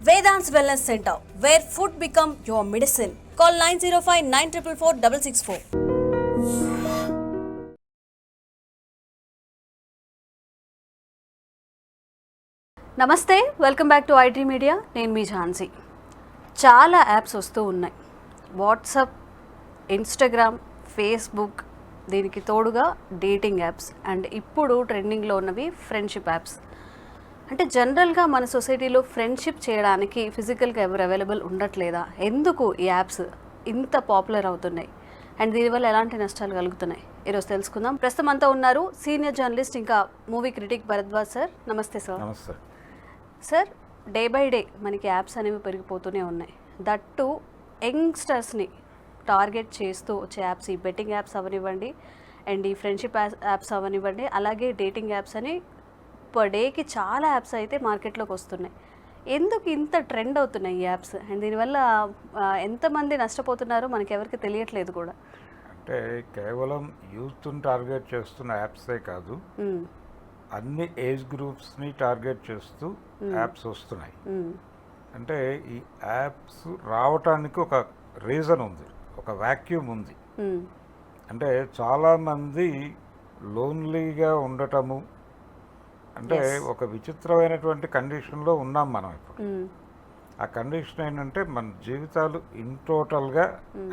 Vedant's Wellness Center, where food become your medicine. Call 905-944-664. నమస్తే, welcome back to IT media. నేను మీ ఝాన్సీ. చాలా apps వస్తూ ఉన్నాయి. వాట్సాప్, ఇన్స్టాగ్రామ్, ఫేస్బుక్, దీనికి తోడుగా డేటింగ్ యాప్స్ అండ్ ఇప్పుడు ట్రెండింగ్లో ఉన్నవి ఫ్రెండ్షిప్ యాప్స్. అంటే జనరల్గా మన సొసైటీలో ఫ్రెండ్షిప్ చేయడానికి ఫిజికల్గా ఎవరు అవైలబుల్ ఉండట్లేదా? ఎందుకు ఈ యాప్స్ ఇంత పాపులర్ అవుతున్నాయి అండ్ దీనివల్ల ఎలాంటి నష్టాలు కలుగుతున్నాయి ఈరోజు తెలుసుకుందాం. ప్రస్తుతం అంతా ఉన్నారు సీనియర్ జర్నలిస్ట్ ఇంకా మూవీ క్రిటిక్ భరద్వాజ్ సార్. నమస్తే సార్. నమస్తే సార్. డే బై డే మనకి యాప్స్ అనేవి పెరిగిపోతూనే ఉన్నాయి. దట్టు యంగ్స్టర్స్ని టార్గెట్ చేస్తూ వచ్చే యాప్స్, ఈ బెట్టింగ్ యాప్స్ అవనివ్వండి అండ్ ఈ ఫ్రెండ్షిప్ యాప్స్ అవనివ్వండి, అలాగే డేటింగ్ యాప్స్ అని పర్ డేకి చాలా యాప్స్ అయితే మార్కెట్లోకి వస్తున్నాయి. ఎందుకు ఇంత ట్రెండ్ అవుతున్నాయి ఈ యాప్స్ అండ్ దీనివల్ల ఎంతమంది నష్టపోతున్నారో మనకి ఎవరికి తెలియట్లేదు కూడా. అంటే కేవలం యూత్ని టార్గెట్ చేస్తున్న యాప్సే కాదు, అన్ని ఏజ్ గ్రూప్స్ని టార్గెట్ చేస్తూ యాప్స్ వస్తున్నాయి. అంటే ఈ యాప్స్ రావటానికి ఒక రీజన్ ఉంది, ఒక వాక్యూమ్ ఉంది. అంటే చాలామంది లోన్లీగా ఉండటము, అంటే ఒక విచిత్రమైనటువంటి కండిషన్లో ఉన్నాం మనం ఇప్పుడు. ఆ కండిషన్ ఏంటంటే మన జీవితాలు ఇన్ టోటల్గా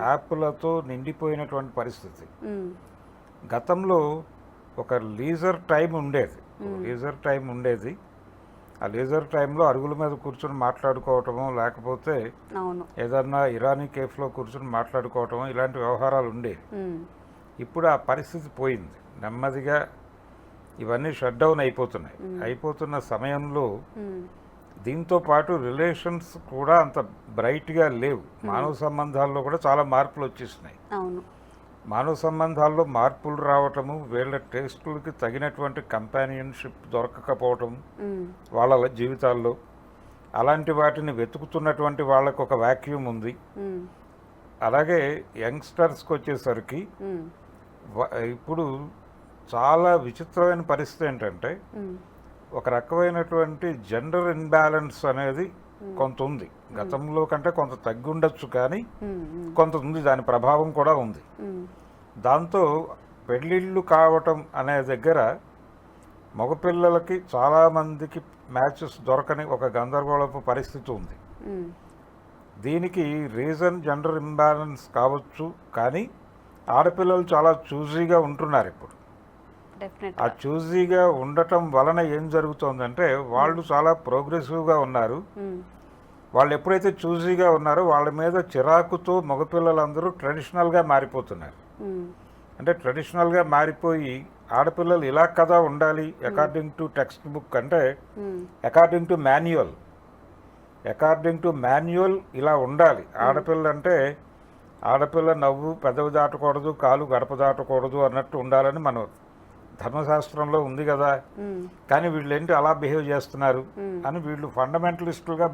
యాప్లతో నిండిపోయినటువంటి పరిస్థితి. గతంలో ఒక లీజర్ టైం ఉండేది. ఆ లీజర్ టైంలో అరుగుల మీద కూర్చొని మాట్లాడుకోవటము, లేకపోతే ఏదన్నా ఇరానీ కేఫ్లో కూర్చొని మాట్లాడుకోవటము, ఇలాంటి వ్యవహారాలు ఉండేవి. ఇప్పుడు ఆ పరిస్థితి పోయింది. నెమ్మదిగా ఇవన్నీ షట్ డౌన్ అయిపోతున్న సమయంలో దీంతో పాటు రిలేషన్స్ కూడా అంత బ్రైట్గా లేవు. మానవ సంబంధాల్లో కూడా చాలా మార్పులు వచ్చేసినాయి. మానవ సంబంధాల్లో మార్పులు రావటము, వీళ్ళ టేస్టులకి తగినటువంటి కంపానియన్షిప్ దొరకకపోవటం వాళ్ళ జీవితాల్లో, అలాంటి వాటిని వెతుకుతున్నటువంటి వాళ్ళకు ఒక వాక్యూమ్ ఉంది. అలాగే యంగ్స్టర్స్కి వచ్చేసరికి ఇప్పుడు చాలా విచిత్రమైన పరిస్థితి ఏంటంటే ఒక రకమైనటువంటి జెండర్ ఇన్బ్యాలెన్స్ అనేది కొంత ఉంది. గతంలో కంటే కొంత తగ్గి ఉండొచ్చు, కానీ కొంత ఉంది, దాని ప్రభావం కూడా ఉంది. దాంతో పెళ్ళిళ్ళు కావటం అనే దగ్గర మగపిల్లలకి చాలామందికి మ్యాచెస్ దొరకని ఒక గందరగోళపు పరిస్థితి ఉంది. దీనికి రీజన్ జెండర్ ఇంబ్యాలెన్స్ కావచ్చు, కానీ ఆడపిల్లలు చాలా చూజీగా ఉంటున్నారు ఇప్పుడు. ఆ చూజీగా ఉండటం వలన ఏం జరుగుతోందంటే వాళ్ళు చాలా ప్రోగ్రెసివ్గా ఉన్నారు. వాళ్ళు ఎప్పుడైతే చూజీగా ఉన్నారో వాళ్ళ మీద చిరాకుతో మగపిల్లలందరూ ట్రెడిషనల్గా మారిపోతున్నారు. అంటే ట్రెడిషనల్గా మారిపోయి ఆడపిల్లలు ఇలా కదా ఉండాలి అకార్డింగ్ టు టెక్స్ట్ బుక్, అంటే అకార్డింగ్ టు మాన్యువల్ ఇలా ఉండాలి. ఆడపిల్ల అంటే ఆడపిల్ల నవ్వు పెదవి దాటకూడదు, కాలు గడప దాటకూడదు అన్నట్టు ఉండాలని మన ధర్మశాస్త్రంలో ఉంది కదా. కానీ వీళ్ళు ఏంటి అలా బిహేవ్ చేస్తున్నారు అని వీళ్ళు ఫండమెంటలిస్టులుగా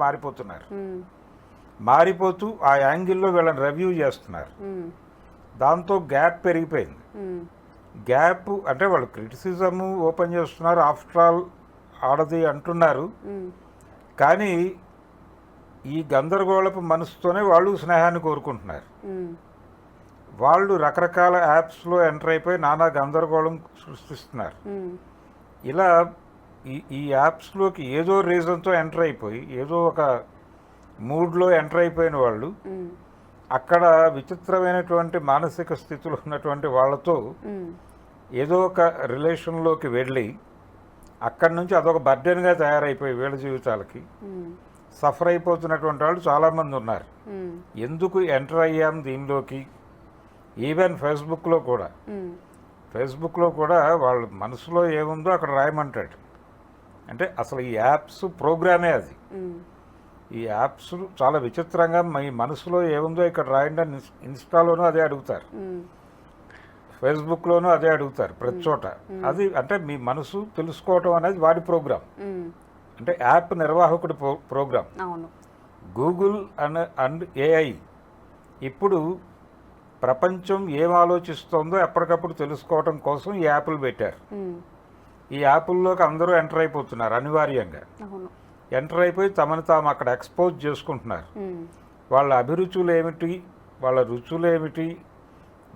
మారిపోతూ ఆ యాంగిల్లో వీళ్ళని రివ్యూ చేస్తున్నారు. దాంతో గ్యాప్ పెరిగిపోయింది. గ్యాప్ అంటే వాళ్ళు క్రిటిసిజము ఓపెన్ చేస్తున్నారు, ఆఫ్టర్ ఆల్ ఆడది అంటున్నారు. కానీ ఈ గందరగోళపు మనసుతోనే వాళ్ళు స్నేహాన్ని కోరుకుంటున్నారు. వాళ్ళు రకరకాల యాప్స్లో ఎంటర్ అయిపోయి నానా గందరగోళం సృష్టిస్తున్నారు. ఇలా ఈ యాప్స్లోకి ఏదో రీజన్తో ఎంటర్ అయిపోయి, ఏదో ఒక మూడ్లో ఎంటర్ అయిపోయిన వాళ్ళు అక్కడ విచిత్రమైనటువంటి మానసిక స్థితిలో ఉన్నటువంటి వాళ్ళతో ఏదో ఒక రిలేషన్లోకి వెళ్ళి అక్కడి నుంచి అదొక బర్డెన్గా తయారైపోయి వీళ్ళ జీవితాలకి సఫర్ అయిపోతున్నటువంటి వాళ్ళు చాలామంది ఉన్నారు. ఎందుకు ఎంటర్ అయ్యాం దీనిలోకి? ఈవెన్ ఫేస్బుక్లో కూడా వాళ్ళ మనసులో ఏముందో అక్కడ రాయమంటాడు. అంటే అసలు ఈ యాప్స్ ప్రోగ్రామే అది. ఈ యాప్స్ చాలా విచిత్రంగా మీ మనసులో ఏముందో ఇక్కడ రాయండి అని ఇన్స్టాలోనూ అదే అడుగుతారు, ఫేస్బుక్లోనూ అదే అడుగుతారు, ప్రతి చోట. అది అంటే మీ మనసు తెలుసుకోవటం అనేది వాడి ప్రోగ్రామ్, అంటే యాప్ నిర్వాహకుడి ప్రోగ్రామ్. గూగుల్ అండ్ ఏఐ ఇప్పుడు ప్రపంచం ఏం ఆలోచిస్తుందో ఎప్పటికప్పుడు తెలుసుకోవటం కోసం ఈ యాప్లు పెట్టారు. ఈ యాప్ల్లోకి అందరూ ఎంటర్ అయిపోతున్నారు అనివార్యంగా. ఎంటర్ అయిపోయి తమను తాము అక్కడ ఎక్స్పోజ్ చేసుకుంటున్నారు. వాళ్ళ అభిరుచులు ఏమిటి, వాళ్ళ రుచులు ఏమిటి,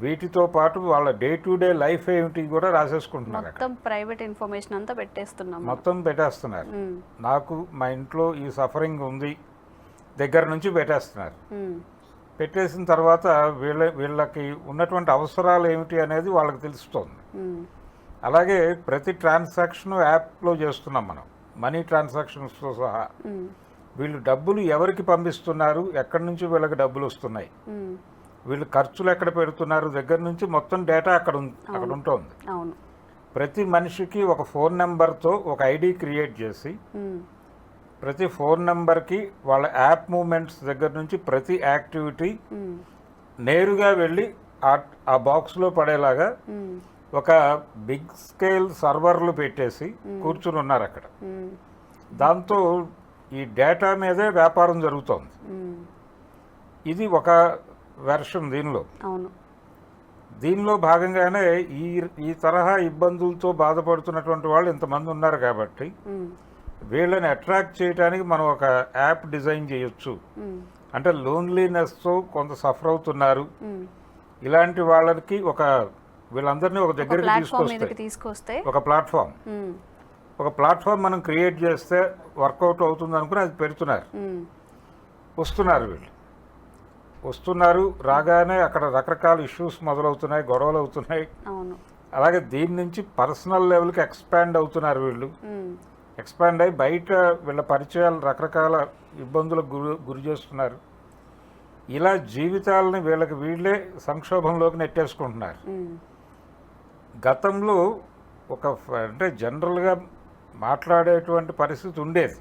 వీటితో పాటు వాళ్ళ డే టు డే లైఫ్ ఏమిటి కూడా రాసేసుకుంటున్నారు. మొత్తం ప్రైవేట్ ఇన్ఫర్మేషన్ అంతా మొత్తం పెట్టేస్తున్నారు. నాకు మా ఇంట్లో ఈ సఫరింగ్ ఉంది దగ్గర నుంచి పెట్టేస్తున్నారు. పెట్టేసిన తర్వాత వీళ్ళకి ఉన్నటువంటి అవసరాలు ఏమిటి అనేది వాళ్ళకి తెలుస్తుంది. అలాగే ప్రతి ట్రాన్సాక్షన్ యాప్లో చేస్తున్నాం మనం, మనీ ట్రాన్సాక్షన్స్తో సహా. వీళ్ళు డబ్బులు ఎవరికి పంపిస్తున్నారు, ఎక్కడి నుంచి వీళ్ళకి డబ్బులు వస్తున్నాయి, వీళ్ళు ఖర్చులు ఎక్కడ పెడుతున్నారు దగ్గర నుంచి మొత్తం డేటా అక్కడ ఉంటుంది. ప్రతి మనిషికి ఒక ఫోన్ నెంబర్తో ఒక ఐడి క్రియేట్ చేసి ప్రతి ఫోన్ నెంబర్కి వాళ్ళ యాప్ మూమెంట్స్ దగ్గర నుంచి ప్రతి యాక్టివిటీ నేరుగా వెళ్ళి ఆ బాక్స్లో పడేలాగా ఒక బిగ్ స్కేల్ సర్వర్లు పెట్టేసి కూర్చుని ఉన్నారు అక్కడ. దాంతో ఈ డేటా మీదే వ్యాపారం జరుగుతోంది. ఇది ఒక వెర్షన్. దీనిలో భాగంగానే ఈ తరహా ఇబ్బందులతో బాధపడుతున్నటువంటి వాళ్ళు ఇంతమంది ఉన్నారు కాబట్టి వీళ్ళని అట్రాక్ట్ చేయడానికి మనం ఒక యాప్ డిజైన్ చేయొచ్చు. అంటే లోన్లీనెస్తో కొంత సఫర్ అవుతున్నారు ఇలాంటి వాళ్ళకి వీళ్ళందరినీ ఒక దగ్గరికి తీసుకొస్తే ఒక ప్లాట్ఫామ్ మనం క్రియేట్ చేస్తే వర్కౌట్ అవుతుంది అనుకుని అది పెడుతున్నారు. వస్తున్నారు రాగానే అక్కడ రకరకాల ఇష్యూస్ మొదలవుతున్నాయి, గొడవలు అవుతున్నాయి. అలాగే దీని నుంచి పర్సనల్ లెవెల్కి ఎక్స్పాండ్ అవుతున్నారు. వీళ్ళు ఎక్స్పాండ్ అయ్యి బయట వీళ్ళ పరిచయాలు రకరకాల ఇబ్బందులకు గురి చేస్తున్నారు. ఇలా జీవితాలని వీళ్ళే సంక్షోభంలోకి నెట్టేసుకుంటున్నారు. గతంలో అంటే జనరల్గా మాట్లాడేటువంటి పరిస్థితి ఉండేది.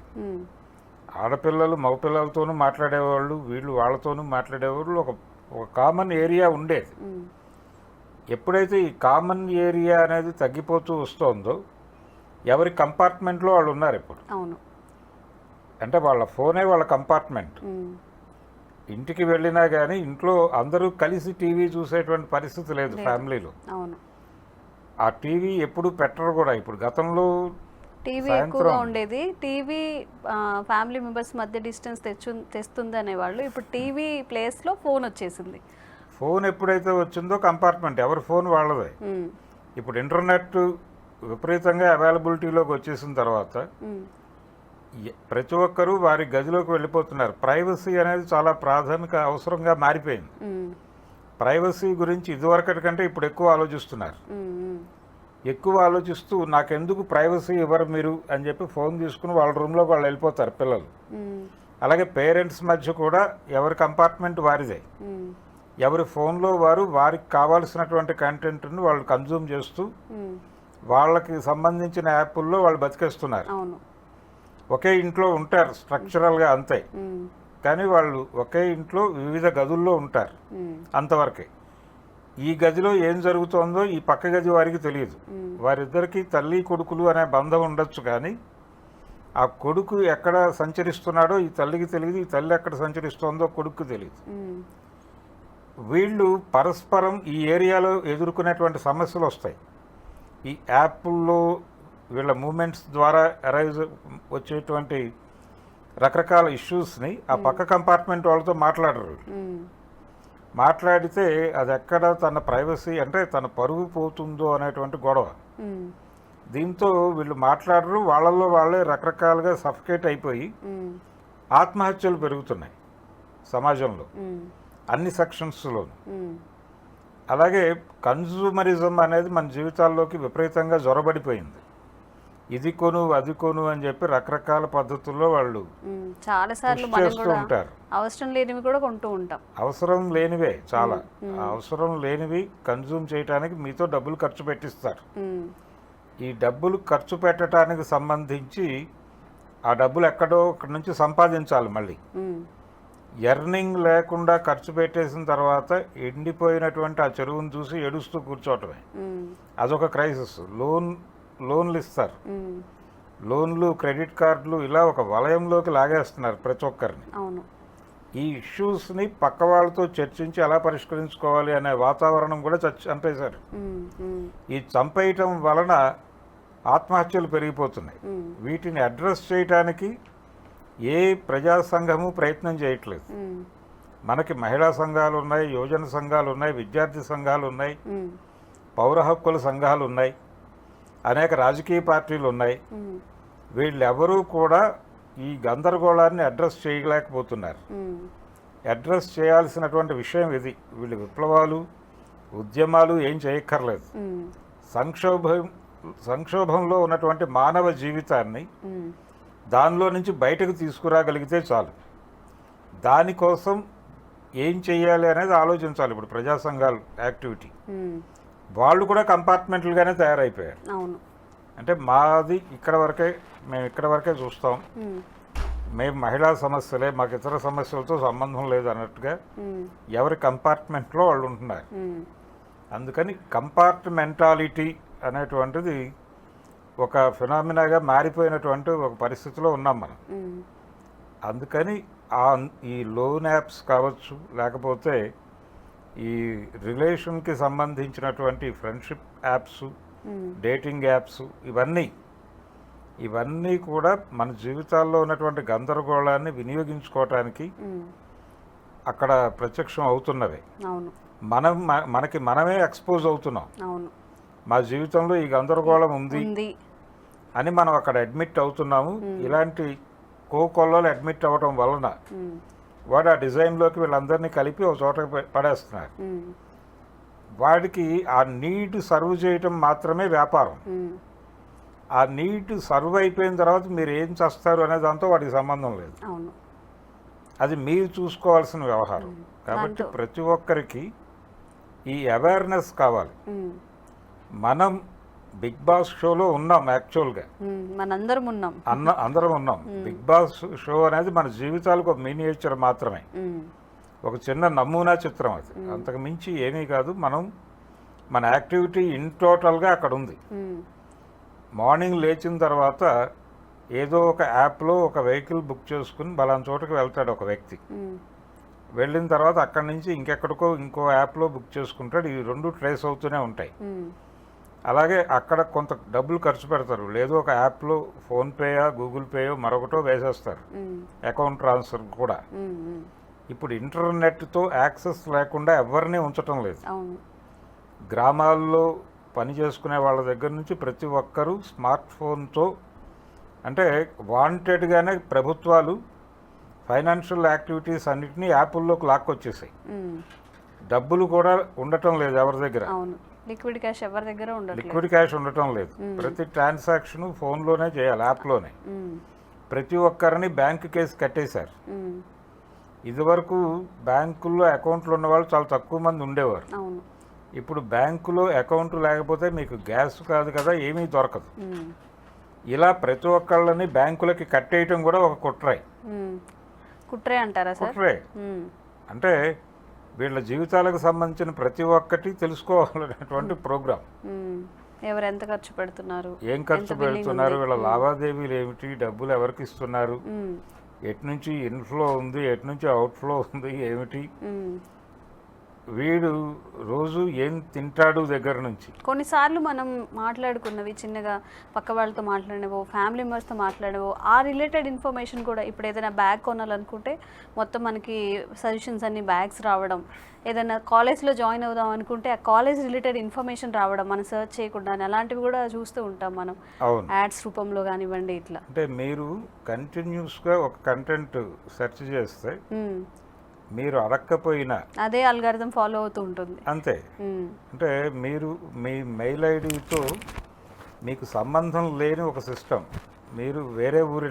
ఆడపిల్లలు మగపిల్లలతోనూ మాట్లాడేవాళ్ళు, వీళ్ళు వాళ్ళతోనూ మాట్లాడేవాళ్ళు. ఒక కామన్ ఏరియా ఉండేది. ఎప్పుడైతే ఈ కామన్ ఏరియా అనేది తగ్గిపోతూ వస్తుందో ఎవరి కంపార్ట్మెంట్లో వాళ్ళు ఉన్నారు ఇప్పుడు. అంటే వాళ్ళ ఫోనే వాళ్ళ కంపార్ట్మెంట్. ఇంటికి వెళ్ళినా కానీ ఇంట్లో అందరూ కలిసి టీవీ చూసేటువంటి పరిస్థితి లేదు ఫ్యామిలీలో. ఆ టీవీ ఎప్పుడు పెట్టరు కూడా. ఇప్పుడు గతంలో టీవీ ఎక్కువగా ఉండేది. టీవీ ఫ్యామిలీ మెంబర్స్ మధ్య డిస్టెన్స్ తెస్తుంది అనేవాళ్ళు. ఇప్పుడు టీవీ ప్లేస్లో ఫోన్ వచ్చేసింది. ఫోన్ ఎప్పుడైతే వచ్చిందో కంపార్ట్మెంట్ ఎవరి ఫోన్ వాళ్ళదే. ఇప్పుడు ఇంటర్నెట్ విపరీతంగా అవైలబిలిటీలోకి వచ్చేసిన తర్వాత ప్రతి ఒక్కరూ వారి గదిలోకి వెళ్ళిపోతున్నారు. ప్రైవసీ అనేది చాలా ప్రాథమిక అవసరంగా మారిపోయింది. ప్రైవసీ గురించి ఇదివరకటి కంటే ఇప్పుడు ఎక్కువ ఆలోచిస్తున్నారు. ఎక్కువ ఆలోచిస్తూ నాకెందుకు ప్రైవసీ ఇవ్వరు మీరు అని చెప్పి ఫోన్ తీసుకుని వాళ్ళ రూమ్లోకి వాళ్ళు వెళ్ళిపోతారు పిల్లలు. అలాగే పేరెంట్స్ మధ్య కూడా ఎవరి కంపార్ట్మెంట్ వారిదే. ఎవరి ఫోన్లో వారికి కావాల్సినటువంటి కంటెంట్ని వాళ్ళు కన్జ్యూమ్ చేస్తూ వాళ్ళకి సంబంధించిన యాప్ల్లో వాళ్ళు బతికేస్తున్నారు. ఒకే ఇంట్లో ఉంటారు స్ట్రక్చరల్గా అంతే, కానీ వాళ్ళు ఒకే ఇంట్లో వివిధ గదుల్లో ఉంటారు అంతవరకే. ఈ గదిలో ఏం జరుగుతోందో ఈ పక్క గది వారికి తెలియదు. వారిద్దరికీ తల్లి కొడుకులు అనే బంధం ఉండొచ్చు, కానీ ఆ కొడుకు ఎక్కడ సంచరిస్తున్నాడో ఈ తల్లికి తెలియదు, ఈ తల్లి ఎక్కడ సంచరిస్తోందో కొడుకు తెలియదు. వీళ్ళు పరస్పరం ఈ ఏరియాలో ఎదుర్కొనేటువంటి సమస్యలు వస్తాయి. ఈ యాప్ల్లో వీళ్ళ మూమెంట్స్ ద్వారా అరైజ్ వచ్చేటువంటి రకరకాల ఇష్యూస్ని ఆ పక్క కంపార్ట్మెంట్ వాళ్ళతో మాట్లాడరు. మాట్లాడితే అది ఎక్కడ తన ప్రైవసీ అంటే తన పరుగు పోతుందో అనేటువంటి గొడవ. దీంతో వీళ్ళు మాట్లాడరు. వాళ్ళల్లో వాళ్ళే రకరకాలుగా సఫకేట్ అయిపోయి ఆత్మహత్యలు పెరుగుతున్నాయి సమాజంలో అన్ని సెక్షన్స్లో. అలాగే కన్జ్యూమరిజం అనేది మన జీవితాల్లోకి విపరీతంగా జొరబడిపోయింది. ఇది కొను అది కొను అని చెప్పి రకరకాల పద్ధతుల్లో వాళ్ళు చాలాసార్లు ఉంటారు. అవసరం లేనివి కూడా కొంటూ ఉంటాం. అవసరం లేనివే చాలా అవసరం లేనివి కన్జ్యూమ్ చేయడానికి మీతో డబ్బులు ఖర్చు పెట్టిస్తారు. ఈ డబ్బులు ఖర్చు పెట్టడానికి సంబంధించి ఆ డబ్బులు ఎక్కడో అక్కడి నుంచి సంపాదించాలి. మళ్ళీ ఎర్నింగ్ లేకుండా ఖర్చు పెట్టేసిన తర్వాత ఎండిపోయినటువంటి ఆ చెరువును చూసి ఏడుస్తూ కూర్చోవటమే అదొక క్రైసిస్. లోన్లు ఇస్తారు, లోన్లు క్రెడిట్ కార్డులు ఇలా ఒక వలయంలోకి లాగేస్తున్నారు ప్రతి ఒక్కరిని. ఈ ఇష్యూస్ని పక్క వాళ్ళతో చర్చించి ఎలా పరిష్కరించుకోవాలి అనే వాతావరణం కూడా చంపేశారు. ఈ చంపేయటం వలన ఆత్మహత్యలు పెరిగిపోతున్నాయి. వీటిని అడ్రస్ చేయడానికి ఏ ప్రజా సంఘము ప్రయత్నం చేయట్లేదు. మనకి మహిళా సంఘాలు ఉన్నాయి, యువజన సంఘాలు ఉన్నాయి, విద్యార్థి సంఘాలు ఉన్నాయి, పౌర హక్కుల సంఘాలు ఉన్నాయి, అనేక రాజకీయ పార్టీలు ఉన్నాయి. వీళ్ళెవరూ కూడా ఈ గందరగోళాన్ని అడ్రస్ చేయలేకపోతున్నారు. అడ్రస్ చేయాల్సినటువంటి విషయం ఇది. వీళ్ళు విప్లవాలు, ఉద్యమాలు ఏం చేయక్కర్లేదు. సంక్షోభంలో ఉన్నటువంటి మానవ జీవితాన్ని దానిలో నుంచి బయటకు తీసుకురాగలిగితే చాలు. దానికోసం ఏం చెయ్యాలి అనేది ఆలోచించాలి. ఇప్పుడు ప్రజా సంఘాలు యాక్టివిటీ వాళ్ళు కూడా కంపార్ట్మెంట్లుగానే తయారైపోయారు. అంటే మాది ఇక్కడ వరకే, మేము ఇక్కడ వరకే చూస్తాం, మేము మహిళా సమస్యలే, మాకు ఇతర సమస్యలతో సంబంధం లేదు అన్నట్టుగా ఎవరి కంపార్ట్మెంట్లో వాళ్ళు ఉంటున్నారు. అందుకని కంపార్ట్మెంటాలిటీ అనేటువంటిది ఒక ఫినామినాగా మారిపోయినటువంటి ఒక పరిస్థితిలో ఉన్నాం మనం. అందుకని ఈ లోన్ యాప్స్ కావచ్చు, లేకపోతే ఈ రిలేషన్కి సంబంధించినటువంటి ఫ్రెండ్షిప్ యాప్స్, డేటింగ్ యాప్స్, ఇవన్నీ కూడా మన జీవితాల్లో ఉన్నటువంటి గందరగోళాన్ని వినియోగించుకోవటానికి అక్కడ ప్రత్యక్షం అవుతున్నవే. మనకి మనమే ఎక్స్పోజ్ అవుతున్నాం. మా జీవితంలో ఈ గందరగోళం ఉంది అని మనం అక్కడ అడ్మిట్ అవుతున్నాము. ఇలాంటి కోకొల్లలు అడ్మిట్ అవ్వటం వలన వాడు ఆ డిజైన్లోకి వీళ్ళందరినీ కలిపి ఒక చోట పడేస్తున్నారు. వాడికి ఆ నీడ్ సర్వ్ చేయటం మాత్రమే వ్యాపారం. ఆ నీడ్ సర్వ్ అయిపోయిన తర్వాత మీరు ఏం చేస్తారు అనే దాంతో వాడికి సంబంధం లేదు. అది మీరు చూసుకోవాల్సిన వ్యవహారం. కాబట్టి ప్రతి ఒక్కరికి ఈ అవేర్నెస్ కావాలి. మనం బిగ్ బాస్ షోలో ఉన్నాం. యాక్చువల్గా అందరం ఉన్నాం. బిగ్ బాస్ షో అనేది మన జీవితాలకు ఒక మినియేచర్ మాత్రమే, ఒక చిన్న నమూనా చిత్రం. అది అంతకు మించి ఏమీ కాదు. మన యాక్టివిటీ ఇన్ టోటల్గా అక్కడ ఉంది. మార్నింగ్ లేచిన తర్వాత ఏదో ఒక యాప్లో ఒక వెహికల్ బుక్ చేసుకుని బలానా చోటుకు వెళ్తాడు ఒక వ్యక్తి. వెళ్ళిన తర్వాత అక్కడి నుంచి ఇంకో యాప్లో బుక్ చేసుకుంటాడు. ఈ రెండు ట్రేస్ అవుతూనే ఉంటాయి. అలాగే అక్కడ కొంత డబ్బులు ఖర్చు పెడతారు. లేదో ఒక యాప్లో ఫోన్పేయో, గూగుల్ పేయో మరొకటో వేసేస్తారు, అకౌంట్ ట్రాన్స్ఫర్ కూడా. ఇప్పుడు ఇంటర్నెట్తో యాక్సెస్ లేకుండా ఎవరిని ఉంచటం లేదు. గ్రామాల్లో పని చేసుకునే వాళ్ళ దగ్గర నుంచి ప్రతి ఒక్కరూ స్మార్ట్ ఫోన్తో, అంటే వాంటెడ్గానే ప్రభుత్వాలు ఫైనాన్షియల్ యాక్టివిటీస్ అన్నిటినీ యాప్ల్లోకి లాక్కొచ్చేసాయి. డబ్బులు కూడా ఉండటం లేదు ఎవరి దగ్గర. లిక్విడ్ క్యాష్ ఎవరి దగ్గర ఉండటం లేదు. ప్రతి ట్రాన్సాక్షన్ ఫోన్లోనే చేయాలి, యాప్లోనే. ప్రతి ఒక్కరిని బ్యాంకు కేసు కట్టేశారు. ఇదివరకు బ్యాంకుల్లో అకౌంట్లు ఉన్నవాళ్ళు చాలా తక్కువ మంది ఉండేవారు. ఇప్పుడు బ్యాంకులో అకౌంట్ లేకపోతే మీకు గ్యాస్ కాదు కదా, ఏమీ దొరకదు. ఇలా ప్రతి ఒక్కళ్ళని బ్యాంకులకి కట్టేయటం కూడా ఒక కుట్రే అంటారా? కుట్రే అంటే వీళ్ళ జీవితాలకు సంబంధించిన ప్రతి ఒక్కటి తెలుసుకోవాలనేటువంటి ప్రోగ్రామ్. ఎవరు ఎంత ఖర్చు పెడుతున్నారు, ఏం ఖర్చు పెడుతున్నారు, వీళ్ళ లావాదేవీలు ఏమిటి, డబ్బులు ఎవరికి ఇస్తున్నారు, ఎటు నుంచి ఇన్ఫ్లో ఉంది, ఎటు నుంచి అవుట్ఫ్లో ఉంది ఏమిటి, వీడు రోజు ఏం తింటాడు దగ్గర నుంచి. కొన్నిసార్లు మనం మాట్లాడుకున్నవి చిన్నగా పక్క వాళ్ళతో మాట్లాడినవో, ఫ్యామిలీ మెంబర్స్తో మాట్లాడినవో, ఆ రిలేటెడ్ ఇన్ఫర్మేషన్ కూడా ఇప్పుడు ఏదైనా బ్యాగ్ కొనాలనుకుంటే మొత్తం మనకి సజెషన్స్ అన్ని బ్యాగ్స్ రావడం, ఏదైనా కాలేజ్లో జాయిన్ అవుదాం అనుకుంటే ఆ కాలేజ్ రిలేటెడ్ ఇన్ఫర్మేషన్ రావడం మనం సర్చ్ చేయకుండా, అలాంటివి కూడా చూస్తూ ఉంటాం మనం యాడ్స్ రూపంలో కానివ్వండి. ఇట్లా అంటే మీరు కంటిన్యూస్గా ఒక కంటెంట్ సెర్చ్ చేస్తే మీరు అడక్కపోయినా అదే అల్గారిథం ఫాలో అవుతూ ఉంటుంది. అంతే. అంటే మీరు మీ మెయిల్ ఐడితో మీకు సంబంధం లేని ఒక సిస్టమ్, మీరు వేరే ఊరు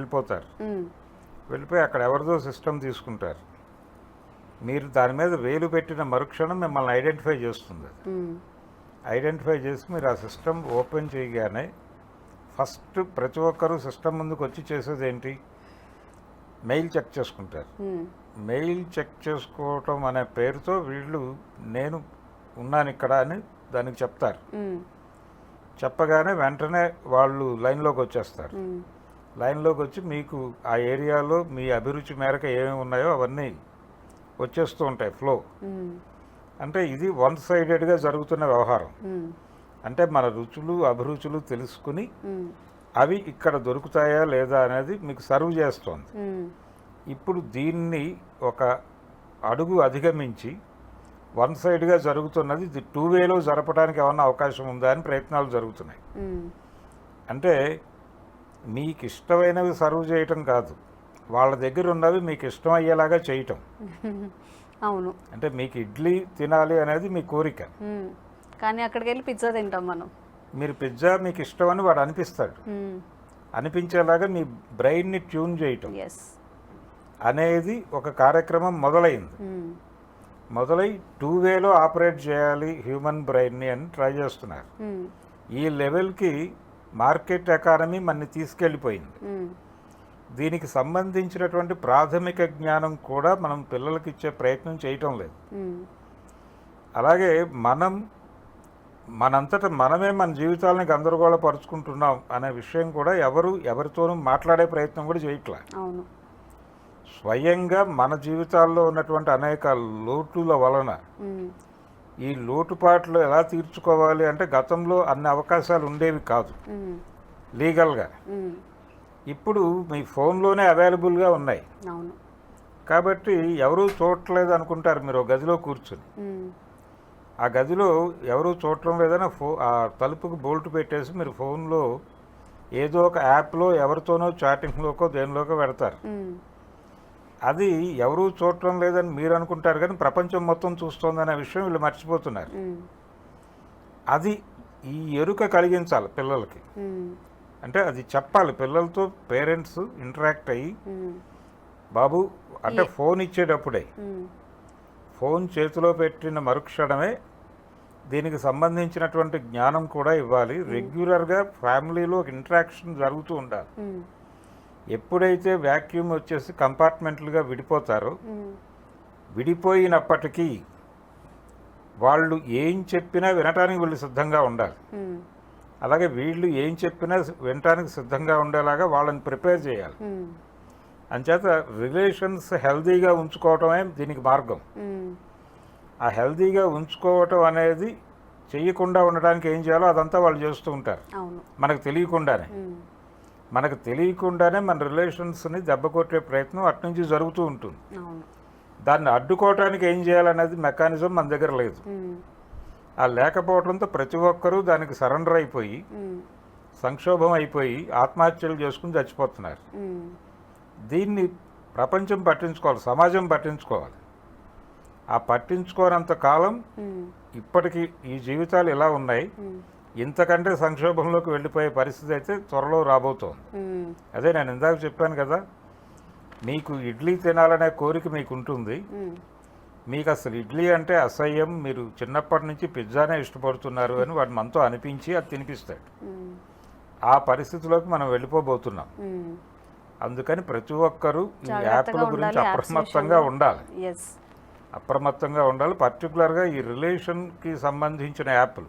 వెళ్ళిపోయి అక్కడ ఎవరిదో సిస్టమ్ తీసుకుంటారు. మీరు దాని మీద వేలు పెట్టిన మరుక్షణం మిమ్మల్ని ఐడెంటిఫై చేస్తుంది. ఐడెంటిఫై చేసి మీరు ఆ సిస్టమ్ ఓపెన్ చేయగానే ఫస్ట్ ప్రతి ఒక్కరూ సిస్టమ్ ముందుకు వచ్చి చేసేది ఏంటి, మెయిల్ చెక్ చేసుకుంటారు. మెయిల్ చెక్ చేసుకోవటం అనే పేరుతో వీళ్ళు నేను ఉన్నాను ఇక్కడ అని దానికి చెప్తారు. చెప్పగానే వెంటనే వాళ్ళు లైన్లోకి వచ్చేస్తారు. లైన్లోకి వచ్చి మీకు ఆ ఏరియాలో మీ అభిరుచి మేరకు ఏమేమి ఉన్నాయో అవన్నీ వచ్చేస్తూ ఉంటాయి ఫ్లో. అంటే ఇది వన్ సైడెడ్గా జరుగుతున్న వ్యవహారం. అంటే మన రుచులు అభిరుచులు తెలుసుకుని అవి ఇక్కడ దొరుకుతాయా లేదా అనేది మీకు సర్వ్ చేస్తోంది. ఇప్పుడు దీన్ని ఒక అడుగు అధిగమించి వన్ సైడ్గా జరుగుతున్నది, ఇది 2 వేలో జరపడానికి ఏమన్నా అవకాశం ఉందా అని ప్రయత్నాలు జరుగుతున్నాయి. అంటే మీకు ఇష్టమైనవి సర్వ్ చేయటం కాదు, వాళ్ళ దగ్గర ఉన్నవి మీకు ఇష్టం అయ్యేలాగా చేయటం. అవును. అంటే మీకు ఇడ్లీ తినాలి అనేది మీ కోరిక, కానీ అక్కడికి వెళ్ళి పిజ్జా తింటాం మనం. మీరు పిజ్జా మీకు ఇష్టం అని వాడు అనిపిస్తాడు. అనిపించేలాగా మీ బ్రెయిన్ని ట్యూన్ చేయటం అనేది ఒక కార్యక్రమం మొదలైంది. మొదలై 2 వేలో ఆపరేట్ చేయాలి హ్యూమన్ బ్రెయిన్ని అని ట్రై చేస్తున్నారు. ఈ లెవెల్కి మార్కెట్ ఎకానమీ మనని తీసుకెళ్ళిపోయింది. దీనికి సంబంధించినటువంటి ప్రాథమిక జ్ఞానం కూడా మనం పిల్లలకి ఇచ్చే ప్రయత్నం చేయటం లేదు. అలాగే మనంతటా మనమే మన జీవితాలని గందరగోళపరుచుకుంటున్నాం అనే విషయం కూడా ఎవరితోనూ మాట్లాడే ప్రయత్నం కూడా చేయట్లే. స్వయంగా మన జీవితాల్లో ఉన్నటువంటి అనేక లోటుల వలన ఈ లోటుపాట్లు ఎలా తీర్చుకోవాలి అంటే గతంలో అన్ని అవకాశాలు ఉండేవి కాదు లీగల్గా. ఇప్పుడు మీ ఫోన్లోనే అవైలబుల్గా ఉన్నాయి కాబట్టి ఎవరూ చూడట్లేదు అనుకుంటారు. మీరు గదిలో కూర్చుని ఆ గదిలో ఎవరూ చూడటం లేదని ఆ తలుపుకు బోల్ట్ పెట్టేసి మీరు ఫోన్లో ఏదో ఒక యాప్లో ఎవరితోనో చాటింగ్లోకో దేనిలోకో పెడతారు. అది ఎవరూ చూడటం లేదని మీరు అనుకుంటారు, కానీ ప్రపంచం మొత్తం చూస్తోందనే విషయం వీళ్ళు మర్చిపోతున్నారు. అది ఈ ఎరుక కలిగించాలి పిల్లలకి. అంటే అది చెప్పాలి పిల్లలతో, పేరెంట్స్ ఇంటరాక్ట్ అయ్యి, బాబు అంటే ఫోన్ ఇచ్చేటప్పుడే ఫోన్ చేతిలో పెట్టిన మరుక్షణమే దీనికి సంబంధించినటువంటి జ్ఞానం కూడా ఇవ్వాలి. రెగ్యులర్గా ఫ్యామిలీలో ఇంటరాక్షన్ జరుగుతూ ఉండాలి. ఎప్పుడైతే వ్యాక్యూమ్ వచ్చేసి కంపార్ట్మెంట్లుగా విడిపోతారో, విడిపోయినప్పటికీ వాళ్ళు ఏం చెప్పినా వినటానికి వీళ్ళు సిద్ధంగా ఉండాలి. అలాగే వీళ్ళు ఏం చెప్పినా వినటానికి సిద్ధంగా ఉండేలాగా వాళ్ళని ప్రిపేర్ చేయాలి. అంచేత రిలేషన్స్ హెల్దీగా ఉంచుకోవటమే దీనికి మార్గం. ఆ హెల్దీగా ఉంచుకోవటం అనేది చెయ్యకుండా ఉండడానికి ఏం చేయాలో అదంతా వాళ్ళు చేస్తూ ఉంటారు మనకు తెలియకుండానే మన రిలేషన్స్ని దెబ్బకొట్టే ప్రయత్నం అట్నుంచి జరుగుతూ ఉంటుంది. దాన్ని అడ్డుకోవటానికి ఏం చేయాలనేది మెకానిజం మన దగ్గర లేదు. ఆ లేకపోవడంతో ప్రతి ఒక్కరూ దానికి సరెండర్ అయిపోయి, సంక్షోభం అయిపోయి ఆత్మహత్యలు చేసుకుని చచ్చిపోతున్నారు. దీన్ని ప్రపంచం పట్టించుకోవాలి, సమాజం పట్టించుకోవాలి. ఆ పట్టించుకోనంత కాలం ఇప్పటికీ ఈ జీవితాలు ఇలా ఉన్నాయి. ఇంతకంటే సంక్షోభంలోకి వెళ్ళిపోయే పరిస్థితి అయితే త్వరలో రాబోతోంది. అదే నేను ఇందాక చెప్పాను కదా, మీకు ఇడ్లీ తినాలనే కోరిక మీకు ఉంటుంది. మీకు అసలు ఇడ్లీ అంటే అసహ్యం, మీరు చిన్నప్పటి నుంచి పిజ్జానే ఇష్టపడుతున్నారు అని వాడు మనతో అనిపించి అది తినిపిస్తాడు. ఆ పరిస్థితిలోకి మనం వెళ్ళిపోబోతున్నాం. అందుకని ప్రతి ఒక్కరూ ఈ యాప్ల గురించి అప్రమత్తంగా ఉండాలి. పర్టికులర్గా ఈ రిలేషన్కి సంబంధించిన యాప్లు,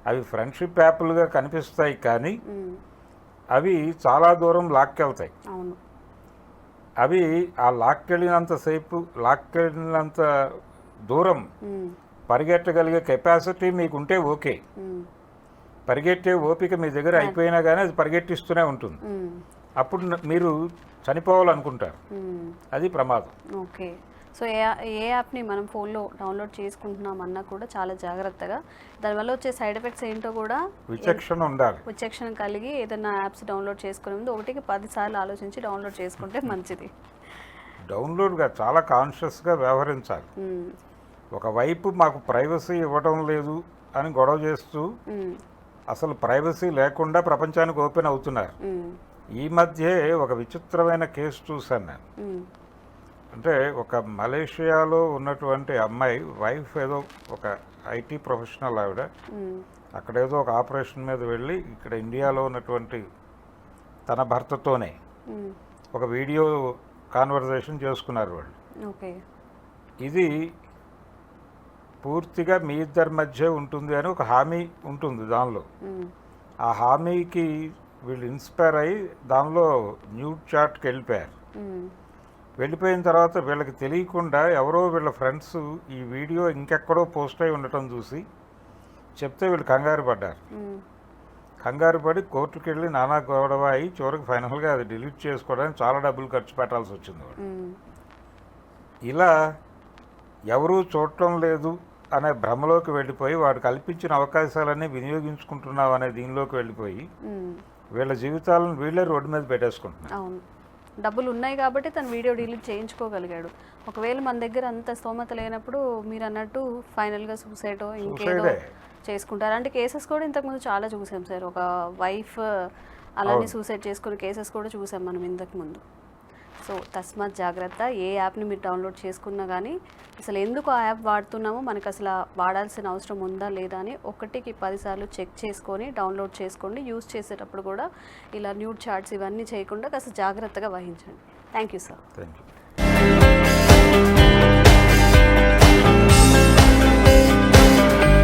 అవి ఫ్రెండ్షిప్ యాప్లుగా కనిపిస్తాయి కానీ అవి చాలా దూరం లాక్కెళ్తాయి. అవి ఆ లాక్కెళ్ళినంత దూరం పరిగెట్టగలిగే కెపాసిటీ మీకుంటే ఓకే. పరిగెట్టే ఓపిక మీ దగ్గర అయిపోయినా కానీ అది పరిగెట్టిస్తూనే ఉంటుంది. అప్పుడు మీరు చనిపోవాలనుకుంటారు. అది ప్రమాదం. ఓకే. సో ఏ యాప్ని మనం ఫోన్లో డౌన్లోడ్ చేసుకుంటున్నామన్నా కూడా చాలా జాగ్రత్తగా, దానివల్ల వచ్చే సైడ్ ఎఫెక్ట్స్ ఏంటో కూడా విచక్షణ కలిగి ఏదైనా యాప్స్ డౌన్లోడ్ చేసుకునే ముందు 1కి 10 సార్లు ఆలోచించి డౌన్లోడ్ చేసుకుంటే మంచిది. డౌన్లోడ్గా చాలా కాన్షియస్గా వ్యవహరించాలి. ఒకవైపు మాకు ప్రైవసీ ఇవ్వడం లేదు అని గొడవ చేస్తూ అసలు ప్రైవసీ లేకుండా ప్రపంచానికి ఓపెన్ అవుతున్నారు. ఈ మధ్య ఒక విచిత్రమైన కేసు చూశాను నేను. అంటే ఒక మలేషియాలో ఉన్నటువంటి అమ్మాయి వైఫ్ ఏదో ఒక ఐటీ ప్రొఫెషనల్ ఆవిడ, అక్కడేదో ఒక ఆపరేషన్ మీద వెళ్ళి ఇక్కడ ఇండియాలో ఉన్నటువంటి తన భర్తతోనే ఒక వీడియో కాన్వర్జేషన్ చేసుకున్నారు వాళ్ళు. ఇది పూర్తిగా మీ ఇద్దరి మధ్య ఉంటుంది అని ఒక హామీ ఉంటుంది దానిలో. ఆ హామీకి వీళ్ళు ఇన్స్పైర్ అయ్యి దానిలో న్యూడ్ చాట్కి వెళ్ళిపోయారు. వెళ్ళిపోయిన తర్వాత వీళ్ళకి తెలియకుండా ఎవరో వీళ్ళ ఫ్రెండ్స్ ఈ వీడియో ఇంకెక్కడో పోస్ట్ అయి ఉండటం చూసి చెప్తే వీళ్ళు కంగారు పడ్డారు. కంగారు పడి కోర్టుకు వెళ్ళి నానా గొడవ అయ్యి చివరికి ఫైనల్గా అది డిలీట్ చేసుకోవడానికి చాలా డబ్బులు ఖర్చు పెట్టాల్సి వచ్చింది వాడు. ఇలా ఎవరూ చూడటం లేదు అనే భ్రమలోకి వెళ్ళిపోయి వాడు కల్పించిన అవకాశాలన్నీ వినియోగించుకుంటున్నావు అనే దీనిలోకి వెళ్ళిపోయి వీళ్ళ జీవితాలను వీళ్ళే రోడ్డు మీద పెట్టేసుకుంటున్నారు. అవును, డబ్బులు ఉన్నాయి కాబట్టి తను వీడియో డిలీట్ చేయించుకోగలిగాడు. ఒకవేళ మన దగ్గర అంత స్తోమత లేనప్పుడు మీరు అన్నట్టు ఫైనల్గా సూసైడో ఇంకేదో చేసుకుంటారు. అంటే కేసెస్ కూడా ఇంతకుముందు చాలా చూసాం సార్. ఒక వైఫ్ అలానే సూసైడ్ చేసుకునే కేసెస్ కూడా చూసాం మనం ఇంతకుముందు. సో తస్మాత్ జాగ్రత్త. ఏ యాప్ని మీరు డౌన్లోడ్ చేసుకున్నా కానీ అసలు ఎందుకు ఆ యాప్ వాడుతున్నామో, మనకు అసలు వాడాల్సిన అవసరం ఉందా లేదా అని 1కి 10 సార్లు చెక్ చేసుకొని డౌన్లోడ్ చేసుకోండి. యూజ్ చేసేటప్పుడు కూడా ఇలా న్యూడ్ చాట్స్ ఇవన్నీ చేయకుండా కాస్త జాగ్రత్తగా వహించండి. Thank you sir. Thank you.